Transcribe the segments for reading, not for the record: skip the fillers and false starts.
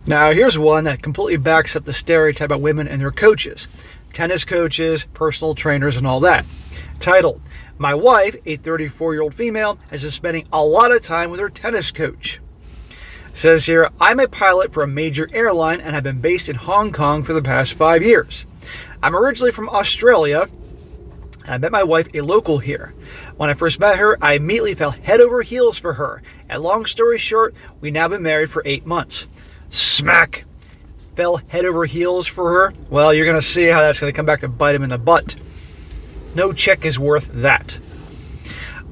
Now, here's one that completely backs up the stereotype about women and their coaches. Tennis coaches, personal trainers, and all that. Titled, "My wife, a 34-year-old female, has been spending a lot of time with her tennis coach." It says here, "I'm a pilot for a major airline and have been based in Hong Kong for the past 5 years. I'm originally from Australia. I met my wife, a local here. When I first met her, I immediately fell head over heels for her. And long story short, we've now been married for 8 months. Smack! Fell head over heels for her? Well, you're going to see how that's going to come back to bite him in the butt. No chick is worth that.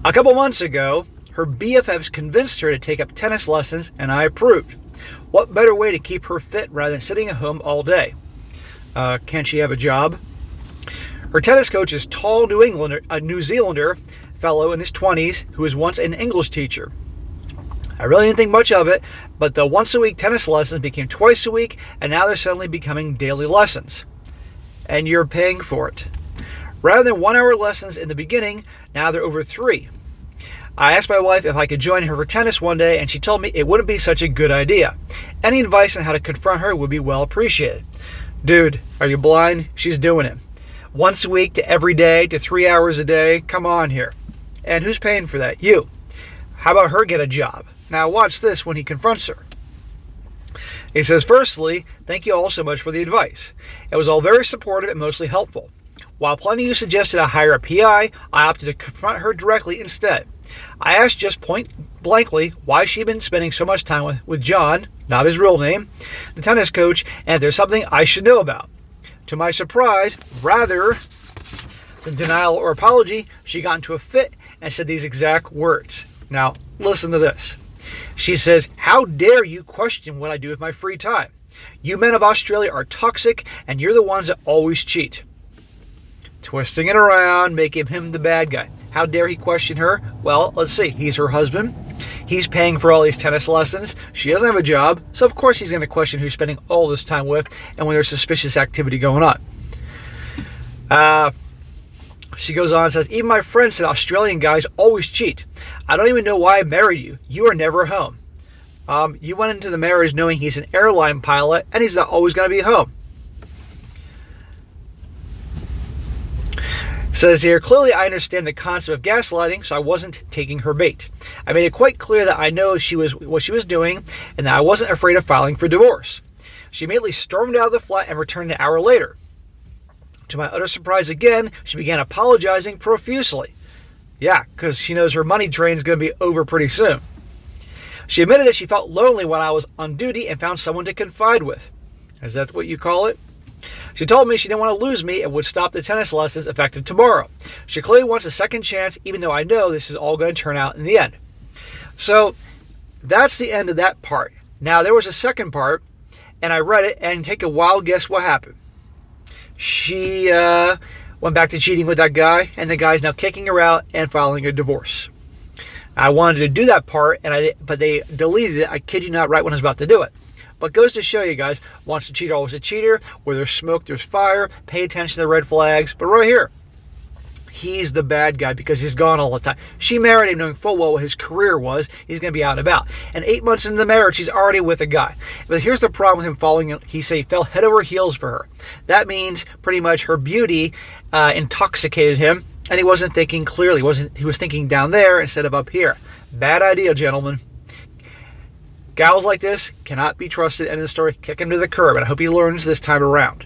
A couple months ago, her BFFs convinced her to take up tennis lessons, and I approved. What better way to keep her fit rather than sitting at home all day? Can't she have a job? Her tennis coach is tall a New Zealander fellow in his 20s who was once an English teacher. I really didn't think much of it, but the once-a-week tennis lessons became twice a week, and now they're suddenly becoming daily lessons. And you're paying for it. Rather than 1-hour lessons in the beginning, now they're over 3. I asked my wife if I could join her for tennis one day, and she told me it wouldn't be such a good idea. Any advice on how to confront her would be well appreciated. Dude, are you blind? She's doing it. Once a week to every day to 3 hours a day. Come on here. And who's paying for that? You. How about her get a job? Now watch this when he confronts her. He says, "Firstly, thank you all so much for the advice. It was all very supportive and mostly helpful. While plenty of you suggested I hire a PI, I opted to confront her directly instead. I asked just point blankly why she'd been spending so much time with John, not his real name, the tennis coach, and if there's something I should know about. To my surprise, rather than denial or apology, she got into a fit and said these exact words. Now, listen to this. She says, 'How dare you question what I do with my free time? You men of Australia are toxic, and you're the ones that always cheat.' Twisting it around, making him the bad guy. How dare he question her? Well, let's see. He's her husband. He's paying for all these tennis lessons. She doesn't have a job, so of course he's going to question who's spending all this time with and when there's suspicious activity going on. She goes on and says, 'Even my friends said Australian guys always cheat. I don't even know why I married you. You are never home.' You went into the marriage knowing he's an airline pilot and he's not always going to be home." Says here, "Clearly I understand the concept of gaslighting, so I wasn't taking her bait. I made it quite clear that I know what she was doing and that I wasn't afraid of filing for divorce. She immediately stormed out of the flat and returned an hour later. To my utter surprise again, she began apologizing profusely. Yeah, because she knows her money train is going to be over pretty soon. She admitted that she felt lonely when I was on duty and found someone to confide with. Is that what you call it? She told me she didn't want to lose me and would stop the tennis lessons effective tomorrow. She clearly wants a second chance, even though I know this is all going to turn out in the end." So that's the end of that part. Now there was a second part, and I read it, and take a wild guess what happened. She went back to cheating with that guy, and the guy's now kicking her out and filing a divorce. I wanted to do that part, but they deleted it. I kid you not, right when I was about to do it. But goes to show you guys, once a cheater, always a cheater. Where there's smoke, there's fire. Pay attention to the red flags. But right here, he's the bad guy because he's gone all the time. She married him knowing full well what his career was. He's going to be out and about. And 8 months into the marriage, she's already with a guy. But here's the problem with him falling. He fell head over heels for her. That means pretty much her beauty intoxicated him, and he wasn't thinking clearly. He was thinking down there instead of up here. Bad idea, gentlemen. Gals like this cannot be trusted. End of the story. Kick him to the curb. And I hope he learns this time around.